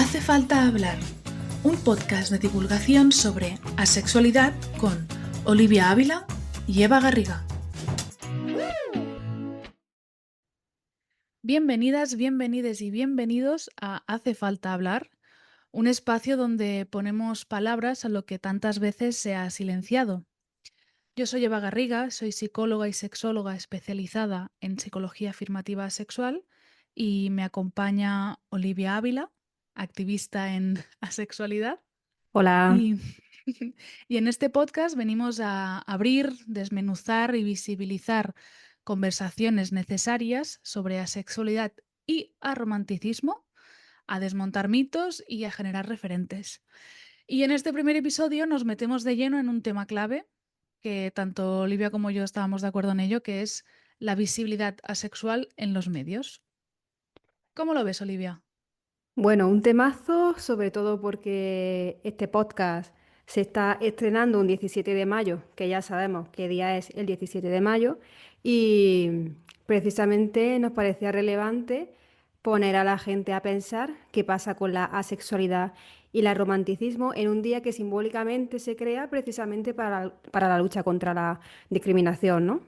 Hace falta hablar, un podcast de divulgación sobre asexualidad con Olivia Ávila y Eva Garriga. Bienvenidas, bienvenides y bienvenidos a Hace falta hablar, un espacio donde ponemos palabras a lo que tantas veces se ha silenciado. Yo soy Eva Garriga, soy psicóloga y sexóloga especializada en psicología afirmativa sexual y me acompaña Olivia Ávila, activista en asexualidad. Hola. Y, y en este podcast venimos a abrir, desmenuzar y visibilizar conversaciones necesarias sobre asexualidad y aromanticismo, a desmontar mitos y a generar referentes. Y en este primer episodio nos metemos de lleno en un tema clave, que tanto Olivia como yo estábamos de acuerdo en ello, que es la visibilidad asexual en los medios. ¿Cómo lo ves, Olivia? Bueno, un temazo, sobre todo porque este podcast se está estrenando un 17 de mayo, que ya sabemos qué día es el 17 de mayo, y precisamente nos parecía relevante poner a la gente a pensar qué pasa con la asexualidad y el romanticismo en un día que simbólicamente se crea precisamente para la lucha contra la discriminación, ¿no?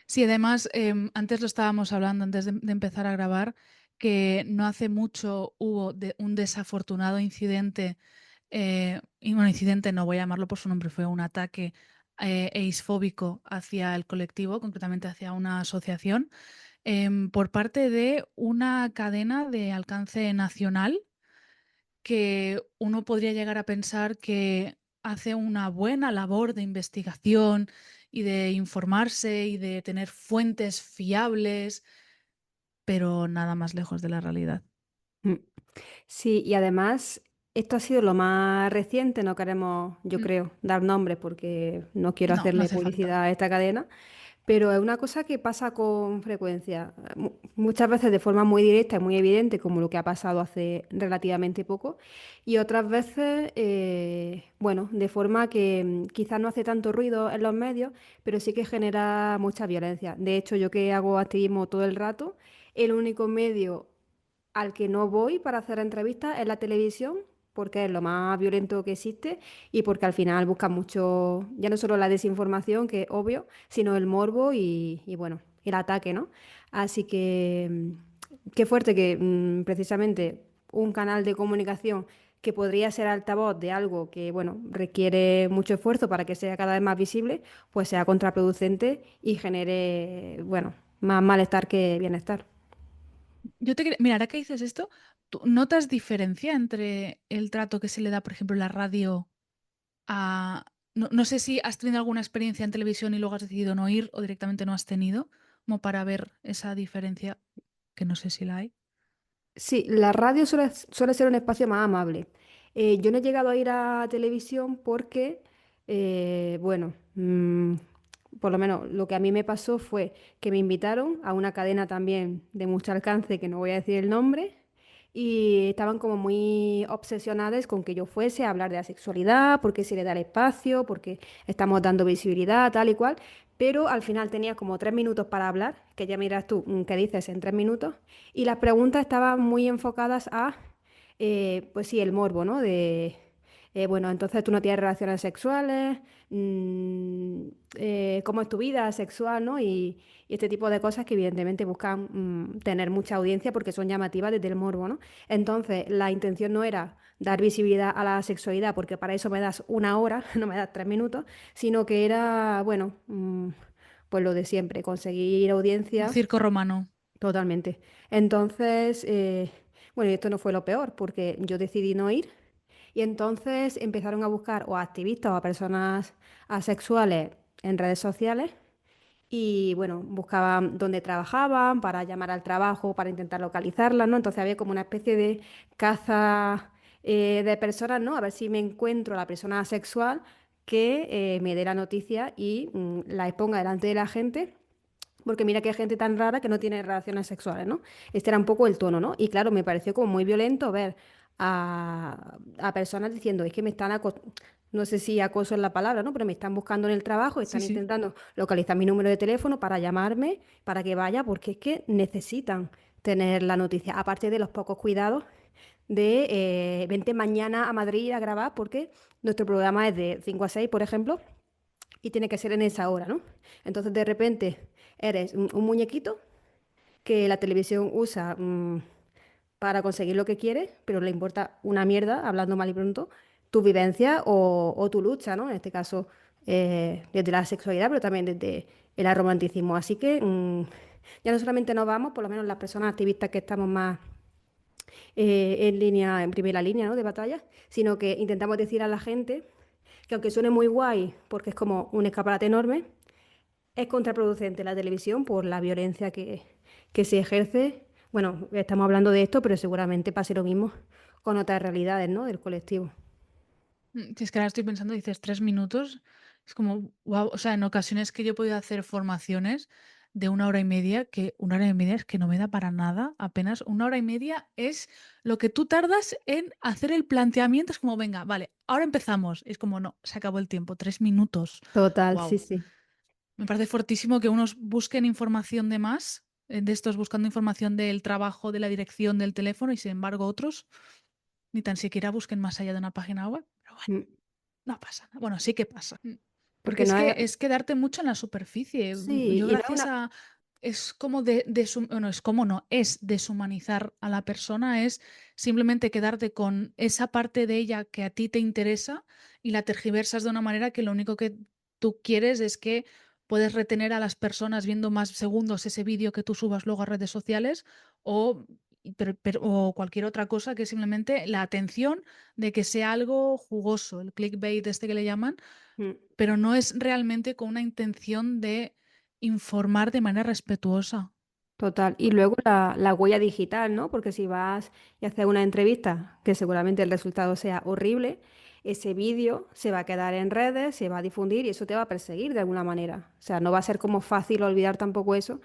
Sí, además, antes lo estábamos hablando, antes de empezar a grabar, que no hace mucho hubo un desafortunado incidente, y bueno, incidente no voy a llamarlo por su nombre, fue un ataque eisfóbico hacia el colectivo, concretamente hacia una asociación, por parte de una cadena de alcance nacional que uno podría llegar a pensar que hace una buena labor de investigación y de informarse y de tener fuentes fiables, pero nada más lejos de la realidad. Mm. Sí, y además esto ha sido lo más reciente, no queremos, yo Mm, creo, dar nombres porque no quiero No, no hacerle hace falta. publicidad a esta cadena, pero es una cosa que pasa con frecuencia, muchas veces de forma muy directa y muy evidente, como lo que ha pasado hace relativamente poco, y otras veces, bueno, de forma que quizás no hace tanto ruido en los medios, pero sí que genera mucha violencia. De hecho, yo que hago activismo todo el rato, el único medio al que no voy para hacer entrevistas es la televisión, porque es lo más violento que existe y porque al final buscan mucho, ya no solo la desinformación, que es obvio, sino el morbo y bueno, el ataque, ¿no? Así que qué fuerte que precisamente un canal de comunicación que podría ser altavoz de algo que, bueno, requiere mucho esfuerzo para que sea cada vez más visible, pues sea contraproducente y genere, bueno, más malestar que bienestar. Mira, ahora que dices esto, ¿tú notas diferencia entre el trato que se le da, por ejemplo, en la radio a... No sé si has tenido alguna experiencia en televisión y luego has decidido no ir o directamente no has tenido, como para ver esa diferencia, que no sé si la hay. Sí, la radio suele ser un espacio más amable. Yo no he llegado a ir a televisión porque, bueno, por lo menos lo que a mí me pasó fue que me invitaron a una cadena también de mucho alcance, que no voy a decir el nombre, y estaban como muy obsesionadas con que yo fuese a hablar de la sexualidad, porque se le da el espacio, porque estamos dando visibilidad, tal y cual. Pero al final tenía como 3 minutos para hablar, que ya miras tú qué dices en 3 minutos. Y las preguntas estaban muy enfocadas a, pues sí, el morbo, ¿no? De, bueno, entonces tú no tienes relaciones sexuales, cómo es tu vida sexual, ¿no? Y este tipo de cosas que evidentemente buscan tener mucha audiencia porque son llamativas desde el morbo, ¿no? Entonces, la intención no era dar visibilidad a la sexualidad, porque para eso me das una hora, no me das 3 minutos, sino que era, bueno, pues lo de siempre, conseguir Un audiencia. circo romano. Totalmente. Entonces, bueno, y esto no fue lo peor, porque yo decidí no ir y entonces empezaron a buscar o a activistas o a personas asexuales en redes sociales y, bueno, buscaban dónde trabajaban para llamar al trabajo, para intentar localizarlas, ¿no? Entonces había como una especie de caza de personas, ¿no? A ver si me encuentro a la persona asexual que me dé la noticia y la exponga delante de la gente porque mira que hay gente tan rara que no tiene relaciones sexuales, ¿no? Este era un poco el tono, ¿no? Y claro, me pareció como muy violento ver a personas diciendo, es que me están no sé si acoso es la palabra, ¿no? Pero me están buscando en el trabajo, Sí, están sí. intentando localizar mi número de teléfono para llamarme, para que vaya, porque es que necesitan tener la noticia, aparte de los pocos cuidados. de vente mañana a Madrid a grabar porque nuestro programa es de 5 a 6, por ejemplo, y tiene que ser en esa hora, ¿no? Entonces de repente eres un muñequito que la televisión usa para conseguir lo que quiere, pero le importa una mierda, hablando mal y pronto, tu vivencia o tu lucha, ¿no? En este caso, desde la sexualidad, pero también desde el aromanticismo. Así que ya no solamente nos vamos, por lo menos las personas activistas que estamos más en línea, en primera línea, ¿no? De batalla, sino que intentamos decir a la gente que aunque suene muy guay, porque es como un escaparate enorme, es contraproducente la televisión por la violencia que se ejerce. Bueno, estamos hablando de esto, pero seguramente pase lo mismo con otras realidades, ¿no? Del colectivo. Si es que ahora estoy pensando, dices 3 minutos, es como, guau, o sea, en ocasiones que yo he podido hacer formaciones de 1 hora y media, que 1 hora y media es que no me da para nada, apenas 1 hora y media es lo que tú tardas en hacer el planteamiento, es como, venga, vale, ahora empezamos. Es como, no, se acabó el tiempo, 3 minutos. Total, sí, Wow. sí. Me parece fortísimo que unos busquen información de más, de estos buscando información del trabajo, de la dirección del teléfono, y sin embargo otros ni tan siquiera busquen más allá de una página web. Pero bueno, Mm. no pasa nada. Bueno, sí que pasa. Porque Porque es no que es... es quedarte mucho en la superficie. Sí, Yo y no es gracias una... a... Es como bueno, es como no, es deshumanizar a la persona, es simplemente quedarte con esa parte de ella que a ti te interesa y la tergiversas de una manera que lo único que tú quieres es que puedes retener a las personas viendo más segundos ese vídeo que tú subas luego a redes sociales o, o cualquier otra cosa que simplemente la atención de que sea algo jugoso, el clickbait este que le llaman, Mm. pero no es realmente con una intención de informar de manera respetuosa. Total. Y luego la huella digital, ¿no? Porque si vas y haces una entrevista, que seguramente el resultado sea horrible, ese vídeo se va a quedar en redes, se va a difundir y eso te va a perseguir de alguna manera. O sea, no va a ser como fácil olvidar tampoco eso,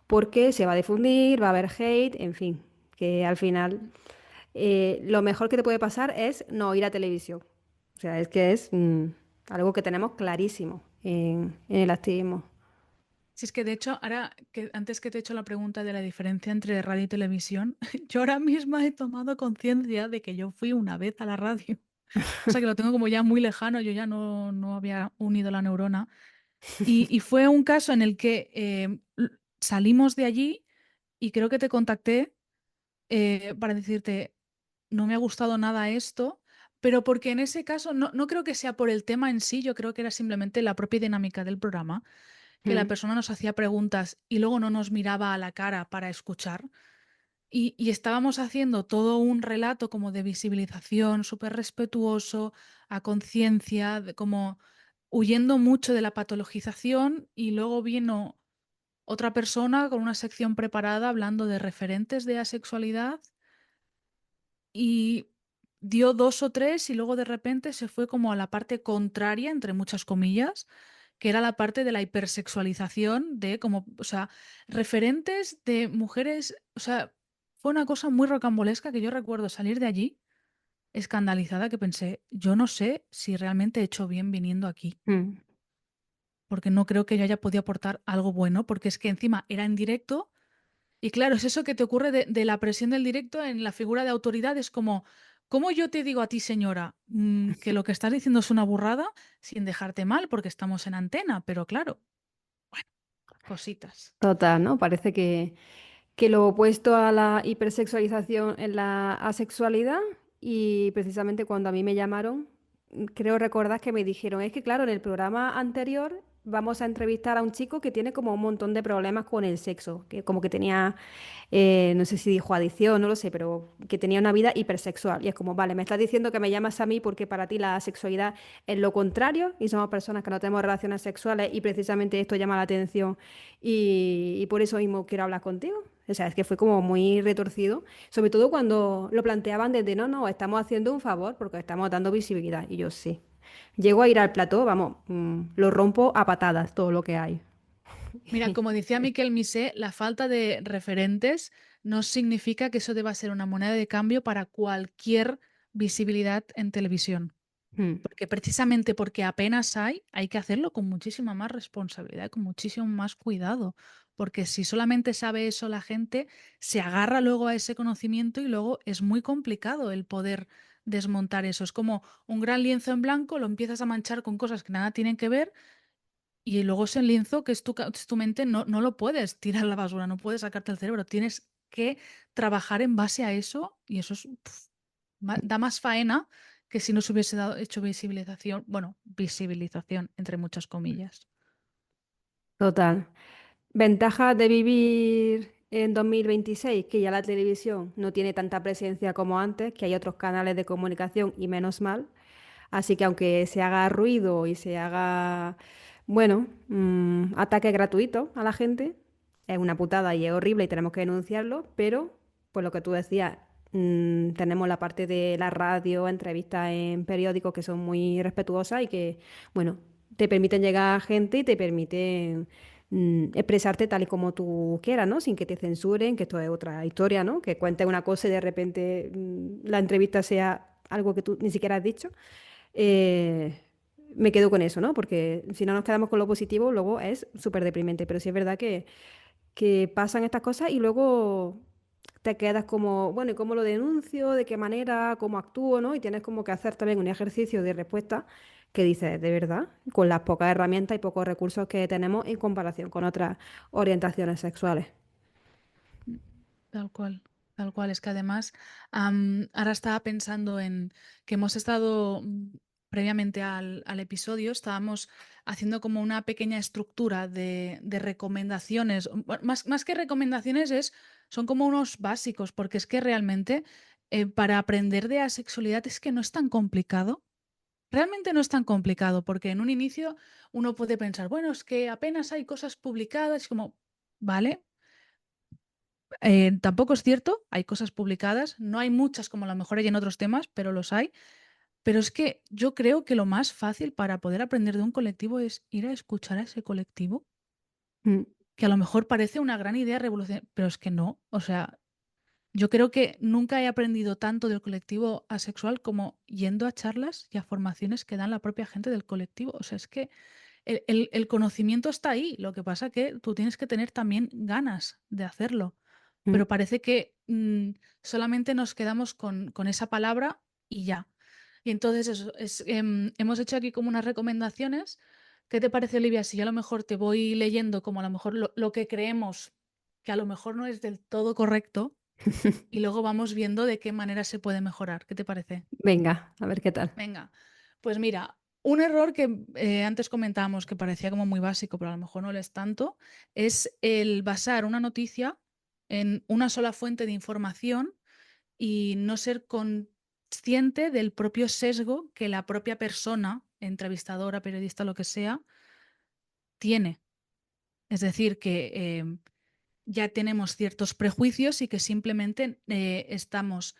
porque se va a difundir, va a haber hate, en fin, que al final lo mejor que te puede pasar es no ir a televisión. O sea, es que es algo que tenemos clarísimo en el activismo. Si es que de hecho, ahora que antes que te he hecho la pregunta de la diferencia entre radio y televisión, yo ahora misma he tomado conciencia de que yo fui una vez a la radio. O sea que lo tengo como ya muy lejano, yo ya no había unido la neurona. Y fue un caso en el que salimos de allí y creo que te contacté para decirte, no me ha gustado nada esto, pero porque en ese caso no creo que sea por el tema en sí, yo creo que era simplemente la propia dinámica del programa, que la Mm, persona nos hacía preguntas y luego no nos miraba a la cara para escuchar. Y estábamos haciendo todo un relato como de visibilización, súper respetuoso, a conciencia, como huyendo mucho de la patologización y luego vino otra persona con una sección preparada hablando de referentes de asexualidad y dio 2 o 3 y luego de repente se fue como a la parte contraria, entre muchas comillas, que era la parte de la hipersexualización de como, o sea, referentes de mujeres, o sea, fue una cosa muy rocambolesca que yo recuerdo salir de allí escandalizada que pensé, yo no sé si realmente he hecho bien viniendo aquí, mm. porque no creo que yo haya podido aportar algo bueno, porque es que encima era en directo y claro, es eso que te ocurre de la presión del directo en la figura de autoridad. Es como, ¿cómo yo te digo a ti, señora, que lo que estás diciendo es una burrada sin dejarte mal porque estamos en antena? Pero claro, bueno, cositas. Total, ¿no? Parece que lo opuesto a la hipersexualización es la asexualidad y precisamente cuando a mí me llamaron, creo recordar que me dijeron, es que claro, en el programa anterior vamos a entrevistar a un chico que tiene como un montón de problemas con el sexo, que como que tenía no sé si dijo adicción, no lo sé, pero que tenía una vida hipersexual. Y es como, vale, me estás diciendo que me llamas a mí porque para ti la sexualidad es lo contrario y somos personas que no tenemos relaciones sexuales y precisamente esto llama la atención y por eso mismo quiero hablar contigo. O sea, es que fue como muy retorcido, sobre todo cuando lo planteaban desde, no, no, estamos haciendo un favor porque estamos dando visibilidad. Y yo sí. Llego a ir al plató, vamos, lo rompo a patadas todo lo que hay. Mira, como decía Miquel Misé, la falta de referentes no significa que eso deba ser una moneda de cambio para cualquier visibilidad en televisión. Mm, Porque precisamente porque apenas hay que hacerlo con muchísima más responsabilidad, con muchísimo más cuidado, porque si solamente sabe eso la gente, se agarra luego a ese conocimiento y luego es muy complicado el poder desmontar eso. Es como un gran lienzo en blanco, lo empiezas a manchar con cosas que nada tienen que ver y luego ese lienzo que es tu mente, no lo puedes tirar a la basura, no puedes sacarte el cerebro, tienes que trabajar en base a eso y eso es, da más faena que si no se hubiese hecho visibilización, bueno, visibilización entre muchas comillas. Total. Ventajas de vivir en 2026, que ya la televisión no tiene tanta presencia como antes, que hay otros canales de comunicación y menos mal. Así que aunque se haga ruido y se haga, bueno, ataques gratuitos a la gente, es una putada y es horrible y tenemos que denunciarlo, pero, pues lo que tú decías, tenemos la parte de la radio, entrevistas en periódicos que son muy respetuosas y que, bueno, te permiten llegar a gente y te permiten expresarte tal y como tú quieras, ¿no? Sin que te censuren, que esto es otra historia, ¿no? Que cuentes una cosa y de repente la entrevista sea algo que tú ni siquiera has dicho. eh, Me quedo con eso, ¿no? Porque si no nos quedamos con lo positivo, luego es súper deprimente. Pero sí es verdad que pasan estas cosas y luego te quedas como, bueno, ¿y cómo lo denuncio? ¿De qué manera? ¿Cómo actúo? ¿No? Y tienes como que hacer también un ejercicio de respuesta que dices, de verdad, con las pocas herramientas y pocos recursos que tenemos en comparación con otras orientaciones sexuales. Mm, Tal cual, tal cual. Es que además, ahora estaba pensando en que hemos estado, previamente al episodio, estábamos haciendo como una pequeña estructura de recomendaciones. Más que recomendaciones, son como unos básicos, porque es que realmente para aprender de asexualidad es que no es tan complicado. Realmente no es tan complicado, porque en un inicio uno puede pensar, bueno, es que apenas hay cosas publicadas, como, vale. Tampoco es cierto, hay cosas publicadas, no hay muchas como a lo mejor hay en otros temas, pero los hay. Pero es que yo creo que lo más fácil para poder aprender de un colectivo es ir a escuchar a ese colectivo, Mm, que a lo mejor parece una gran idea revolucionaria, pero es que no. O sea, yo creo que nunca he aprendido tanto del colectivo asexual como yendo a charlas y a formaciones que dan la propia gente del colectivo. O sea, es que el conocimiento está ahí, lo que pasa que tú tienes que tener también ganas de hacerlo. mm. Pero parece que solamente nos quedamos con esa palabra y ya. Y entonces eso, hemos hecho aquí como unas recomendaciones. ¿Qué te parece, Olivia? Si yo a lo mejor te voy leyendo como a lo mejor lo que creemos que a lo mejor no es del todo correcto y luego vamos viendo de qué manera se puede mejorar. ¿Qué te parece? Venga, a ver qué tal. Venga, pues mira, un error que antes comentábamos que parecía como muy básico, pero a lo mejor no lo es tanto, es el basar una noticia en una sola fuente de información y no ser consciente del propio sesgo que la propia persona, entrevistadora, periodista, lo que sea, tiene. Es decir, que ya tenemos ciertos prejuicios y que simplemente estamos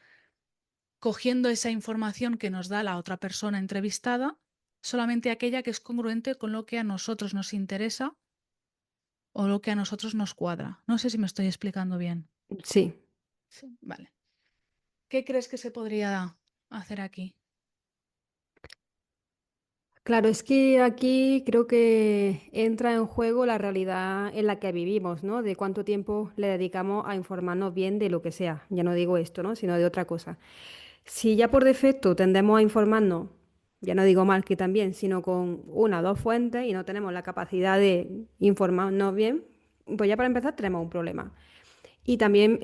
cogiendo esa información que nos da la otra persona entrevistada, solamente aquella que es congruente con lo que a nosotros nos interesa o lo que a nosotros nos cuadra. No sé si me estoy explicando bien. Sí. Sí, vale. ¿Qué crees que se podría hacer aquí? Claro, es que aquí creo que entra en juego la realidad en la que vivimos, ¿no? De cuánto tiempo le dedicamos a informarnos bien de lo que sea. Ya no digo esto, ¿no? Sino de otra cosa. Si ya por defecto tendemos a informarnos, ya no digo mal que también, sino con una o dos fuentes y no tenemos la capacidad de informarnos bien, pues ya para empezar tenemos un problema. Y también,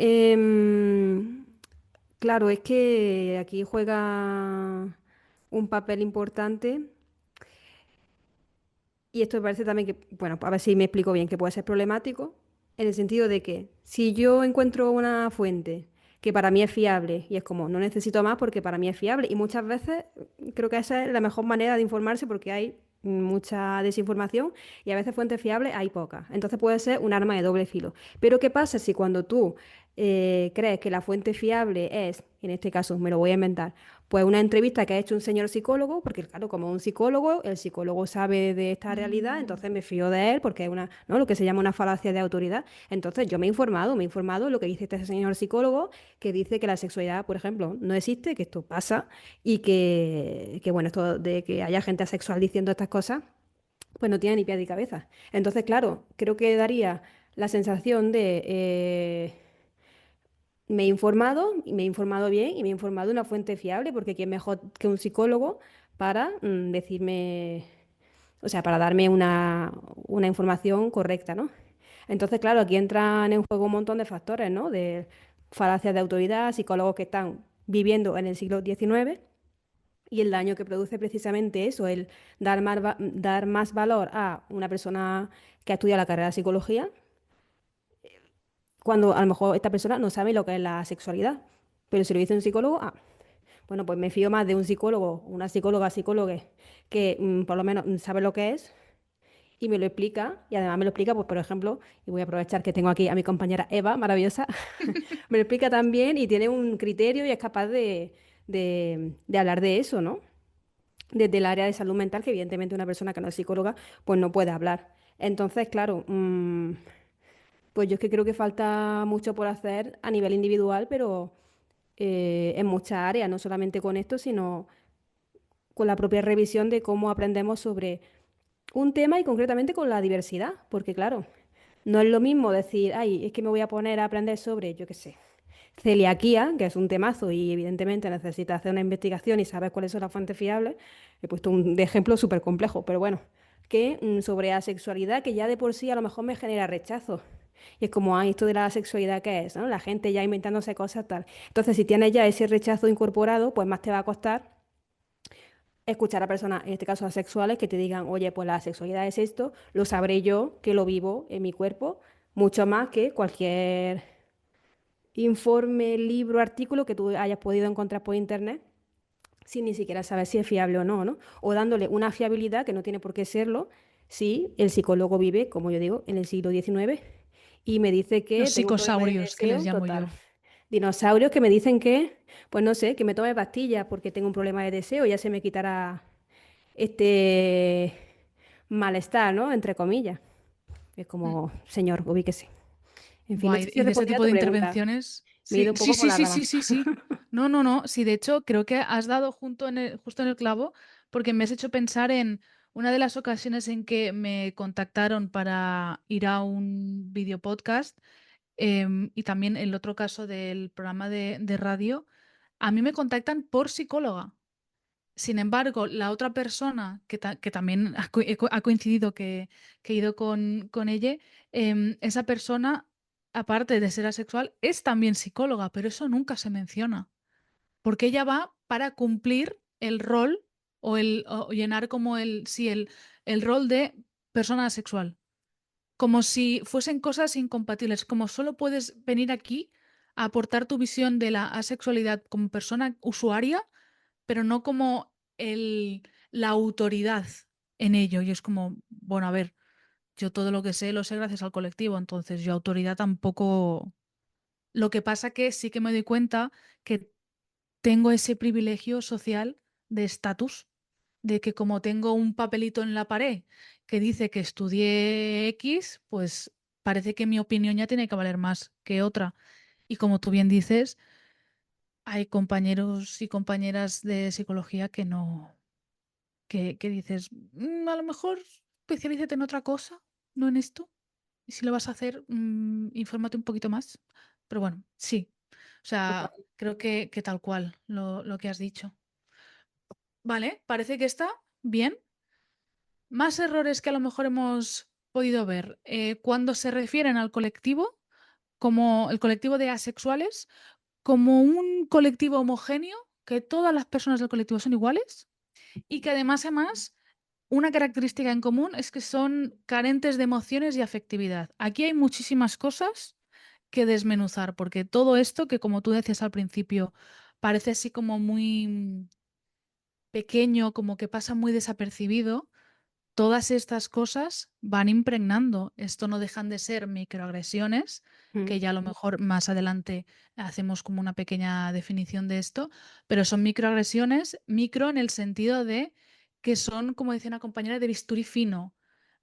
claro, es que aquí juega un papel importante. Y esto me parece también que, bueno, a ver si me explico bien, que puede ser problemático en el sentido de que si yo encuentro una fuente que para mí es fiable y es como, no necesito más porque para mí es fiable y muchas veces creo que esa es la mejor manera de informarse porque hay mucha desinformación y a veces fuentes fiables hay pocas. Entonces puede ser un arma de doble filo. Pero ¿qué pasa si cuando tú crees que la fuente fiable es, en este caso me lo voy a inventar, pues una entrevista que ha hecho un señor psicólogo, porque claro, como un psicólogo, el psicólogo sabe de esta realidad, Mm, entonces me fío de él porque es una, ¿no? Lo que se llama una falacia de autoridad. Entonces yo me he informado lo que dice este señor psicólogo, que dice que la sexualidad, por ejemplo, no existe, que esto pasa y que bueno, esto de que haya gente asexual diciendo estas cosas, pues no tiene ni pie ni cabeza. Entonces, claro, creo que daría la sensación de me he informado, y me he informado bien y me he informado de una fuente fiable, porque quién mejor que un psicólogo para decirme, o sea, para darme una información correcta, ¿no? Entonces, claro, aquí entran en juego un montón de factores, ¿no? De falacias de autoridad, psicólogos que están viviendo en el siglo XIX y el daño que produce precisamente eso, el dar más valor a una persona que ha estudiado la carrera de psicología, cuando a lo mejor esta persona no sabe lo que es la sexualidad. Pero si lo dice un psicólogo, bueno, pues me fío más de un psicólogo, una psicóloga que por lo menos sabe lo que es y me lo explica, y además me lo explica, pues por ejemplo, y voy a aprovechar que tengo aquí a mi compañera Eva, maravillosa, me lo explica también y tiene un criterio y es capaz de hablar de eso, ¿no? Desde el área de salud mental, que evidentemente una persona que no es psicóloga, pues no puede hablar. Entonces, claro, pues yo es que creo que falta mucho por hacer a nivel individual, pero en muchas áreas, no solamente con esto, sino con la propia revisión de cómo aprendemos sobre un tema y concretamente con la diversidad, porque claro, no es lo mismo decir, ay, es que me voy a poner a aprender sobre, yo qué sé, celiaquía, que es un temazo y evidentemente necesitas hacer una investigación y saber cuáles son las fuentes fiables. He puesto un de ejemplo súper complejo, pero bueno, que sobre asexualidad, que ya de por sí a lo mejor me genera rechazo. Y es como, ay, esto de la sexualidad, ¿qué es? ¿No? La gente ya inventándose cosas tal. Entonces, si tienes ya ese rechazo incorporado, pues más te va a costar escuchar a personas, en este caso asexuales, que te digan, oye, pues la sexualidad es esto, lo sabré yo, que lo vivo en mi cuerpo, mucho más que cualquier informe, libro, artículo que tú hayas podido encontrar por internet, sin ni siquiera saber si es fiable o no, ¿no? O dándole una fiabilidad que no tiene por qué serlo, si el psicólogo vive, como yo digo, en el siglo XIX y me dice Los que tengo un problema de psicosaurios, que les deseo llamo total. yo. Dinosaurios que me dicen que, pues no sé, que me tome pastillas porque tengo un problema de deseo, ya se me quitará este malestar, ¿no? Entre comillas. Es Mm. como, señor, ubíquese. En fin, no sé Guay. si Y he de ese respondido a tipo tu de pregunta. intervenciones, Me he sí, ido un sí, poco por sí, las sí, ramas. sí, sí, sí. No, no, no. Sí, de hecho, creo que has dado justo en el clavo, porque me has hecho pensar en una de las ocasiones en que me contactaron para ir a un video podcast, y también el otro caso del programa de radio. A mí me contactan por psicóloga. Sin embargo, la otra persona que también ha coincidido que he ido con ella, esa persona, aparte de ser asexual, es también psicóloga, pero eso nunca se menciona, porque ella va para cumplir el rol o llenar como sí, el rol de persona asexual, como si fuesen cosas incompatibles, como solo puedes venir aquí a aportar tu visión de la asexualidad como persona usuaria, pero no como la autoridad en ello. Y es como, bueno, a ver, yo todo lo sé gracias al colectivo, entonces yo autoridad tampoco. Lo que pasa que sí que me doy cuenta que tengo ese privilegio social de estatus, de que como tengo un papelito en la pared que dice que estudié X, pues parece que mi opinión ya tiene que valer más que otra. Y como tú bien dices, hay compañeros y compañeras de psicología que no, que dices, a lo mejor especialízate en otra cosa, no en esto. Y si lo vas a hacer, infórmate un poquito más. Pero bueno, sí. O sea, Total. creo que tal cual lo que has dicho. Vale, parece que está bien. Más errores que a lo mejor hemos podido ver cuando se refieren al colectivo, como el colectivo de asexuales, como un colectivo homogéneo, que todas las personas del colectivo son iguales y que además, una característica en común es que son carentes de emociones y afectividad. Aquí hay muchísimas cosas que desmenuzar, porque todo esto que, como tú decías al principio, parece así como muy pequeño, como que pasa muy desapercibido, todas estas cosas van impregnando. Esto no dejan de ser microagresiones, Mm, que ya a lo mejor más adelante hacemos como una pequeña definición de esto, pero son microagresiones, micro en el sentido de que son, como decía una compañera, de bisturí fino.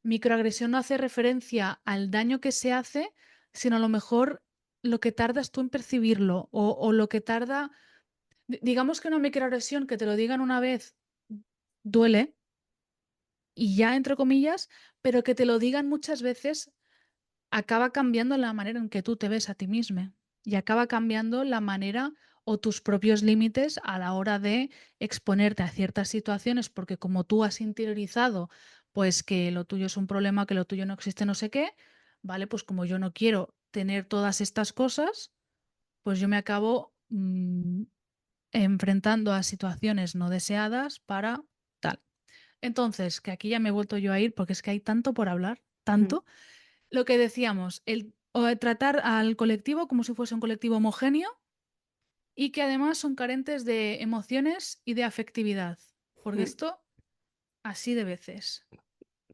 Microagresión no hace referencia al daño que se hace, sino a lo mejor lo que tardas tú en percibirlo o lo que tarda, digamos que una microagresión que te lo digan una vez duele, y ya entre comillas, pero que te lo digan muchas veces acaba cambiando la manera en que tú te ves a ti misma y acaba cambiando la manera o tus propios límites a la hora de exponerte a ciertas situaciones, porque como tú has interiorizado, pues que lo tuyo es un problema, que lo tuyo no existe, no sé qué, vale, pues como yo no quiero tener todas estas cosas, pues yo me acabo enfrentando a situaciones no deseadas para tal. Entonces, que aquí ya me he vuelto yo a ir porque es que hay tanto por hablar, Ujú. tanto. Lo que decíamos, tratar al colectivo como si fuese un colectivo homogéneo y que además son carentes de emociones y de afectividad, porque Mm. esto así de veces.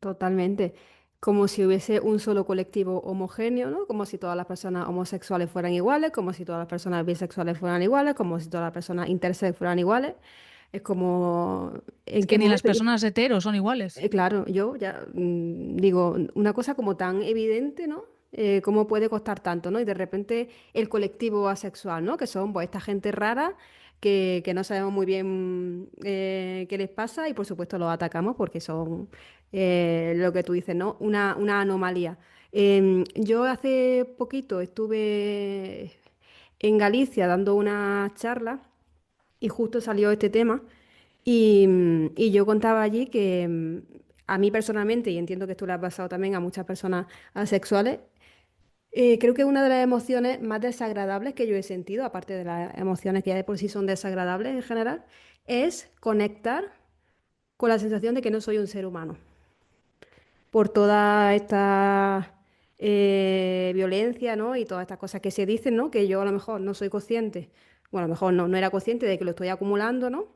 Totalmente. Como si hubiese un solo colectivo homogéneo, ¿no? Como si todas las personas homosexuales fueran iguales, como si todas las personas bisexuales fueran iguales, como si todas las personas intersex fueran iguales. Es como, ¿en Es qué que ni las momento? personas hetero son iguales. Claro, yo ya digo, una cosa como tan evidente, ¿no? ¿Cómo puede costar tanto, ¿no? Y de repente el colectivo asexual, ¿no? Que son pues esta gente rara que no sabemos muy bien qué les pasa y por supuesto los atacamos porque son lo que tú dices, ¿no? Una anomalía. Yo hace poquito estuve en Galicia dando una charla y justo salió este tema. Y yo contaba allí que a mí personalmente, y entiendo que esto le ha pasado también a muchas personas asexuales, creo que una de las emociones más desagradables que yo he sentido, aparte de las emociones que ya de por sí son desagradables en general, es conectar con la sensación de que no soy un ser humano. Por toda esta violencia, ¿no? Y todas estas cosas que se dicen, ¿no? Que yo a lo mejor no soy consciente, bueno, a lo mejor no era consciente de que lo estoy acumulando, ¿no?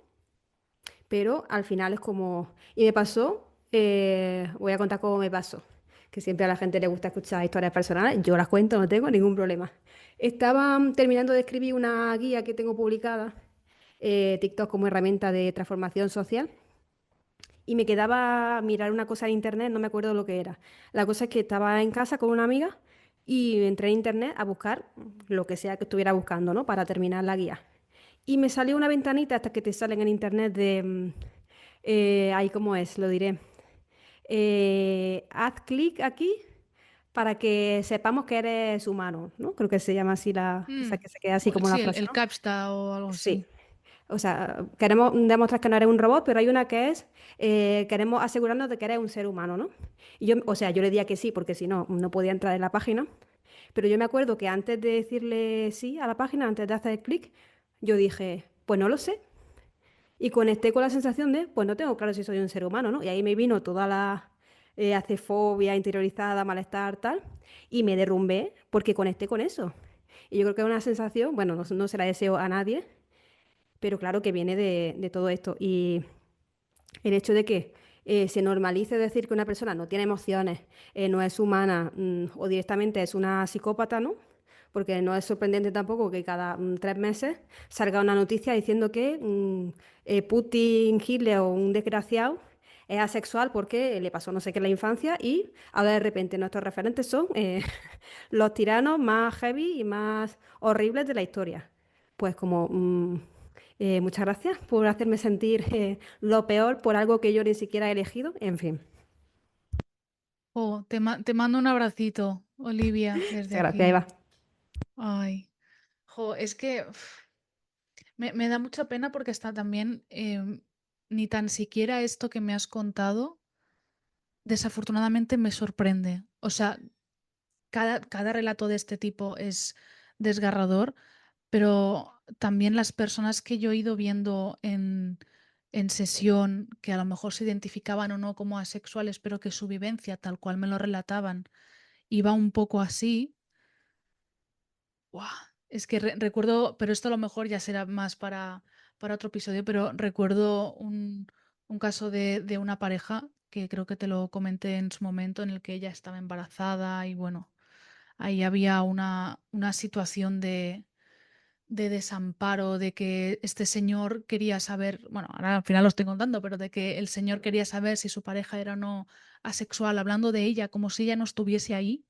Pero al final es como... Y me pasó, voy a contar cómo me pasó, que siempre a la gente le gusta escuchar historias personales, yo las cuento, no tengo ningún problema. Estaba terminando de escribir una guía que tengo publicada, TikTok como herramienta de transformación social, y me quedaba mirar una cosa en internet, no me acuerdo lo que era. La cosa es que estaba en casa con una amiga y entré en internet a buscar lo que sea que estuviera buscando, ¿no? Para terminar la guía. Y me salió una ventanita hasta que te salen en internet de... ahí cómo es, lo diré. Haz clic aquí para que sepamos que eres humano, ¿no? Creo que se llama así o sea, Mm, que se queda así como una sí, frase, el ¿no? capsta o algo Sí. así. O sea, queremos demostrar que no eres un robot, pero hay una que es, queremos asegurarnos de que eres un ser humano, ¿no? Y yo, o sea, yo le decía que sí, porque si no, no podía entrar en la página. Pero yo me acuerdo que antes de decirle sí a la página, antes de hacer clic, yo dije, pues no lo sé. Y conecté con la sensación de, pues no tengo claro si soy un ser humano, ¿no? Y ahí me vino toda la acefobia interiorizada, malestar, tal, y me derrumbé porque conecté con eso. Y yo creo que es una sensación, bueno, no se la deseo a nadie, pero claro que viene de todo esto. Y el hecho de que se normalice decir que una persona no tiene emociones, no es humana o directamente es una psicópata, ¿no? Porque no es sorprendente tampoco que cada 3 meses salga una noticia diciendo que Putin, Hitler o un desgraciado es asexual porque le pasó no sé qué en la infancia y ahora de repente nuestros referentes son los tiranos más heavy y más horribles de la historia. Pues como muchas gracias por hacerme sentir lo peor por algo que yo ni siquiera he elegido. En fin, Te mando un abracito, Olivia, desde muchas gracias, aquí. Eva. Ay, es que me da mucha pena porque está también, ni tan siquiera esto que me has contado, desafortunadamente me sorprende. O sea, cada relato de este tipo es desgarrador, pero también las personas que yo he ido viendo en sesión, que a lo mejor se identificaban o no como asexuales, pero que su vivencia, tal cual me lo relataban, iba un poco así. ¡Guau! Es que recuerdo, pero esto a lo mejor ya será más para otro episodio, pero recuerdo un caso de una pareja que creo que te lo comenté en su momento, en el que ella estaba embarazada y bueno, ahí había una situación de desamparo, de que este señor quería saber, bueno, ahora al final lo estoy contando, pero de que el señor quería saber si su pareja era o no asexual, hablando de ella como si ella no estuviese ahí.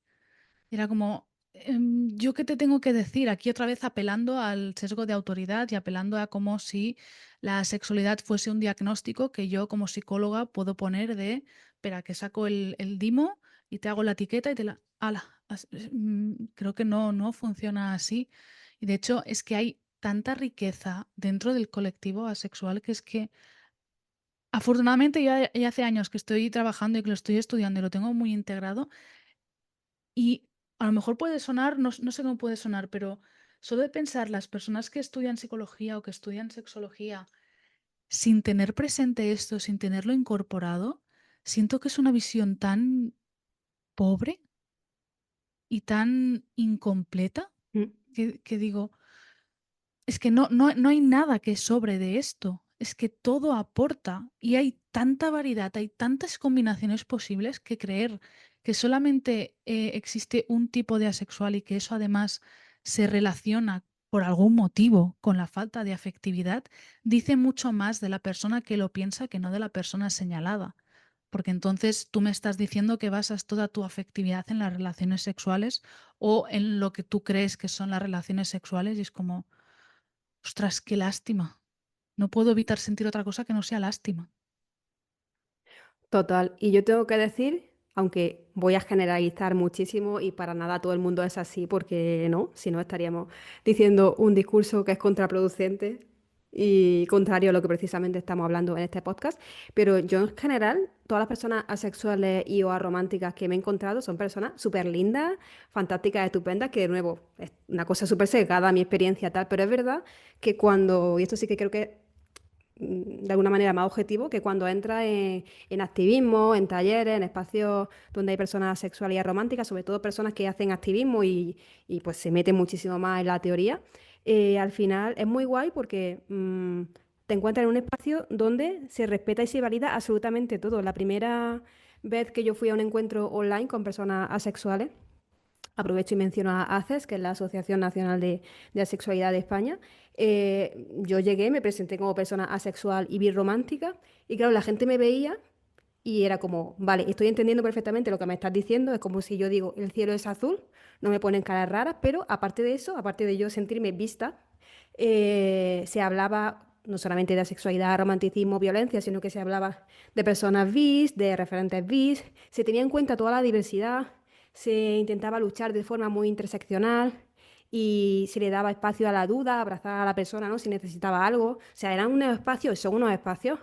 Era como, ¿yo qué te tengo que decir? Aquí otra vez apelando al sesgo de autoridad y apelando a como si la sexualidad fuese un diagnóstico que yo como psicóloga puedo poner de, espera, que saco el Dimo y te hago la etiqueta y te la... ¡Hala! Creo que no funciona así. Y de hecho es que hay tanta riqueza dentro del colectivo asexual que es que afortunadamente ya hace años que estoy trabajando y que lo estoy estudiando y lo tengo muy integrado. Y a lo mejor puede sonar, no sé cómo puede sonar, pero solo de pensar las personas que estudian psicología o que estudian sexología sin tener presente esto, sin tenerlo incorporado, siento que es una visión tan pobre y tan incompleta Mm. que digo, es que no hay nada que sobre de esto, es que todo aporta y hay tanta variedad, hay tantas combinaciones posibles que creer que solamente existe un tipo de asexual y que eso además se relaciona por algún motivo con la falta de afectividad, dice mucho más de la persona que lo piensa que no de la persona señalada. Porque entonces tú me estás diciendo que basas toda tu afectividad en las relaciones sexuales o en lo que tú crees que son las relaciones sexuales y es como, ostras, qué lástima. No puedo evitar sentir otra cosa que no sea lástima. Total. Y yo tengo que decir, aunque voy a generalizar muchísimo y para nada todo el mundo es así, porque no, si no estaríamos diciendo un discurso que es contraproducente y contrario a lo que precisamente estamos hablando en este podcast. Pero yo en general, todas las personas asexuales y o arománticas que me he encontrado son personas súper lindas, fantásticas, estupendas, que de nuevo es una cosa súper sesgada a mi experiencia tal, pero es verdad que cuando, y esto sí que creo que de alguna manera más objetivo que cuando entra en activismo, en talleres, en espacios donde hay personas sexuales y románticas, sobre todo personas que hacen activismo y pues se meten muchísimo más en la teoría. Al final es muy guay porque te encuentras en un espacio donde se respeta y se valida absolutamente todo. La primera vez que yo fui a un encuentro online con personas asexuales, aprovecho y menciono a ACES, que es la Asociación Nacional de Asexualidad de España. Yo llegué, me presenté como persona asexual y birromántica, y claro, la gente me veía y era como, vale, estoy entendiendo perfectamente lo que me estás diciendo, es como si yo digo, el cielo es azul, no me ponen caras raras, pero aparte de eso, aparte de yo sentirme vista, se hablaba no solamente de asexualidad, romanticismo, violencia, sino que se hablaba de personas bis, de referentes bis, se tenía en cuenta toda la diversidad, se intentaba luchar de forma muy interseccional y se le daba espacio a la duda, abrazar a la persona, ¿no? Si necesitaba algo. O sea, eran unos espacios, son unos espacios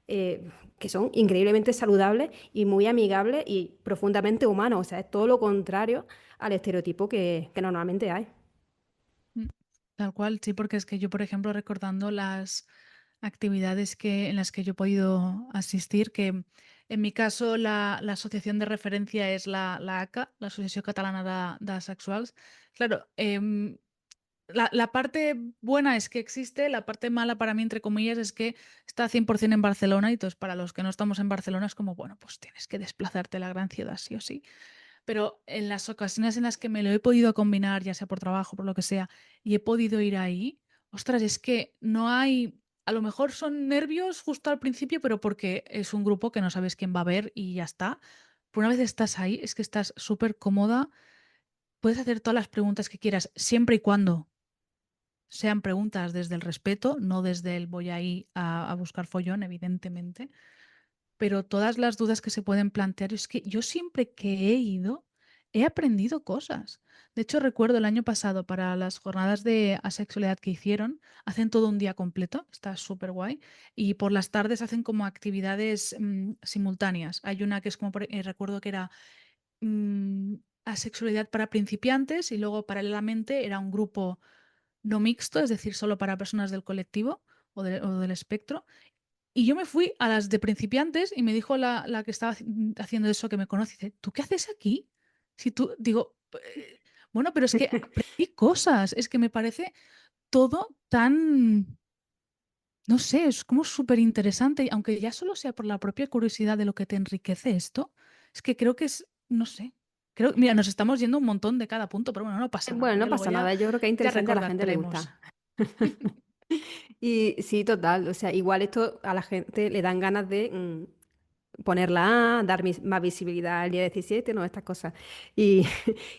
que son increíblemente saludables y muy amigables y profundamente humanos. O sea, es todo lo contrario al estereotipo que normalmente hay. Mm, Tal cual, sí, porque es que yo, por ejemplo, recordando las actividades en las que yo he podido asistir, que en mi caso la asociación de referencia es la ACA, la Asociación Catalana de Asexuals. Claro, la parte buena es que existe, la parte mala para mí, entre comillas, es que está 100% en Barcelona y entonces para los que no estamos en Barcelona es como, bueno, pues tienes que desplazarte a la gran ciudad, sí o sí. Pero en las ocasiones en las que me lo he podido combinar, ya sea por trabajo, por lo que sea, y he podido ir ahí, ostras, es que no hay, a lo mejor son nervios justo al principio, pero porque es un grupo que no sabes quién va a ver y ya está. Pero una vez estás ahí, es que estás súper cómoda, puedes hacer todas las preguntas que quieras, siempre y cuando sean preguntas desde el respeto, no desde el voy ahí a buscar follón, evidentemente, pero todas las dudas que se pueden plantear, es que yo siempre que he ido he aprendido cosas. De hecho, recuerdo el año pasado para las jornadas de asexualidad que hicieron, hacen todo un día completo, está súper guay, y por las tardes hacen como actividades simultáneas. Hay una que es como, recuerdo que era mm, asexualidad para principiantes y luego paralelamente era un grupo no mixto, es decir, solo para personas del colectivo o del espectro. Y yo me fui a las de principiantes y me dijo la que estaba haciendo eso, que me conoce, dice, ¿tú qué haces aquí? Si tú, digo, bueno, pero es que aprendí cosas, es que me parece todo tan, no sé, es como súper interesante, y aunque ya solo sea por la propia curiosidad de lo que te enriquece esto, es que creo que es, no sé, creo, mira, nos estamos yendo un montón de cada punto, pero bueno, no pasa nada, Bueno, no ya luego pasa nada, yo creo que es ya interesante, a la gente le recordaremos. gusta. Y sí, total, o sea, igual esto a la gente le dan ganas de ponerla, dar más visibilidad al día 17, ¿no? Estas cosas. Y,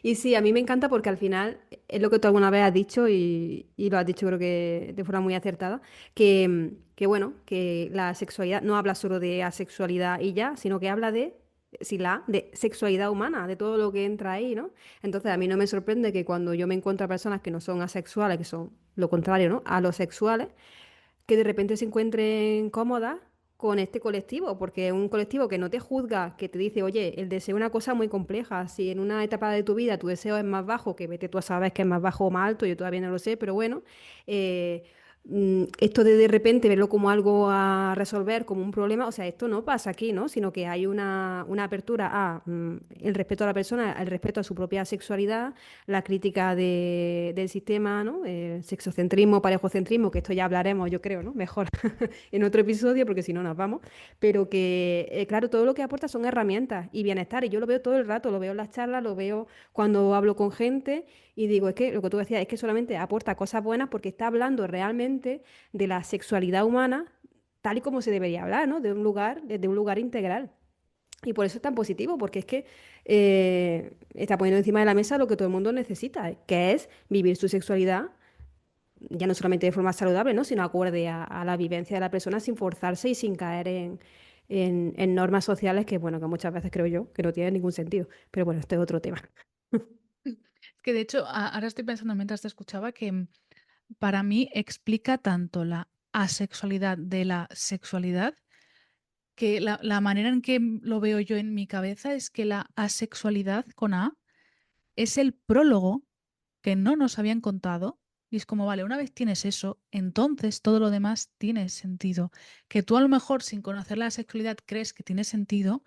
y sí, a mí me encanta porque al final es lo que tú alguna vez has dicho y lo has dicho creo que de forma muy acertada, que bueno, que la sexualidad no habla solo de asexualidad y ya, sino que habla de sin la A, de sexualidad humana, de todo lo que entra ahí, ¿no? Entonces a mí no me sorprende que cuando yo me encuentro a personas que no son asexuales, que son lo contrario, ¿no? A los sexuales, que de repente se encuentren cómodas con este colectivo, porque es un colectivo que no te juzga, que te dice, oye, el deseo es una cosa muy compleja. Si en una etapa de tu vida tu deseo es más bajo, que vete tú a saber que es más bajo o más alto, yo todavía no lo sé, pero bueno, eh, esto de repente verlo como algo a resolver, como un problema, o sea, esto no pasa aquí, ¿no? Sino que hay una apertura a el respeto a la persona, el respeto a su propia sexualidad, la crítica del sistema, ¿no? Sexocentrismo, parejocentrismo, que esto ya hablaremos, yo creo, ¿no? Mejor en otro episodio, porque si no nos vamos. Pero que, claro, todo lo que aporta son herramientas y bienestar. Y yo lo veo todo el rato, lo veo en las charlas, lo veo cuando hablo con gente y digo, es que lo que tú decías es que solamente aporta cosas buenas porque está hablando realmente de la sexualidad humana tal y como se debería hablar, ¿no? De un lugar, desde un lugar integral. Y por eso es tan positivo, porque es que está poniendo encima de la mesa lo que todo el mundo necesita, que es vivir su sexualidad, ya no solamente de forma saludable, ¿no? Sino acorde a la vivencia de la persona sin forzarse y sin caer en normas sociales que, bueno, que muchas veces creo yo que no tienen ningún sentido. Pero bueno, este es otro tema. Es que de hecho, ahora estoy pensando mientras te escuchaba que para mí explica tanto la asexualidad de la sexualidad, que la manera en que lo veo yo en mi cabeza es que la asexualidad con A es el prólogo que no nos habían contado. Y es como, vale, una vez tienes eso, entonces todo lo demás tiene sentido. Que tú a lo mejor sin conocer la sexualidad crees que tiene sentido,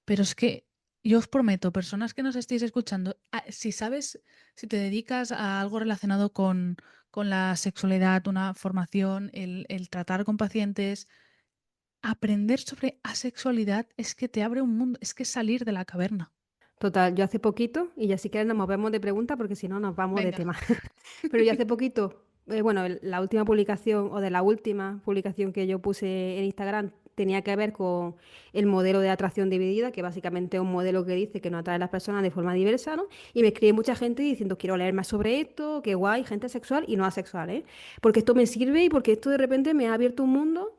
pero es que yo os prometo, personas que nos estéis escuchando, si sabes, si te dedicas a algo relacionado con la sexualidad, una formación, el tratar con pacientes, aprender sobre asexualidad es que te abre un mundo, es que salir de la caverna. Total, yo hace poquito, y ya si quieres nos movemos de pregunta porque si no nos vamos de Venga. tema. Pero yo hace poquito, bueno, la última publicación o de la última publicación que yo puse en Instagram tenía que ver con el modelo de atracción dividida, que básicamente es un modelo que dice que no atrae a las personas de forma diversa, ¿no? Y me escribe mucha gente diciendo, quiero leer más sobre esto, qué guay, gente sexual y no asexual, ¿eh? Porque esto me sirve y porque esto de repente me ha abierto un mundo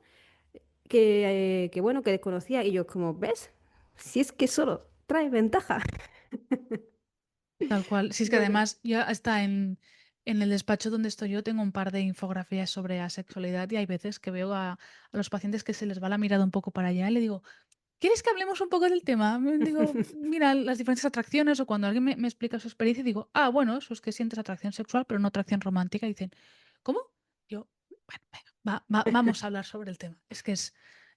que bueno, que desconocía. Y yo como, ¿ves? Si es que solo trae ventaja. Tal cual. Si es que Bueno, además ya está en el despacho donde estoy yo, tengo un par de infografías sobre asexualidad y hay veces que veo a los pacientes que se les va la mirada un poco para allá y le digo, ¿quieres que hablemos un poco del tema? Digo, mira, las diferentes atracciones o cuando alguien me explica su experiencia, digo, ah, bueno, eso es que sientes atracción sexual, pero no atracción romántica. Y dicen, ¿cómo? Yo, bueno, venga, vamos a hablar sobre el tema. Es que es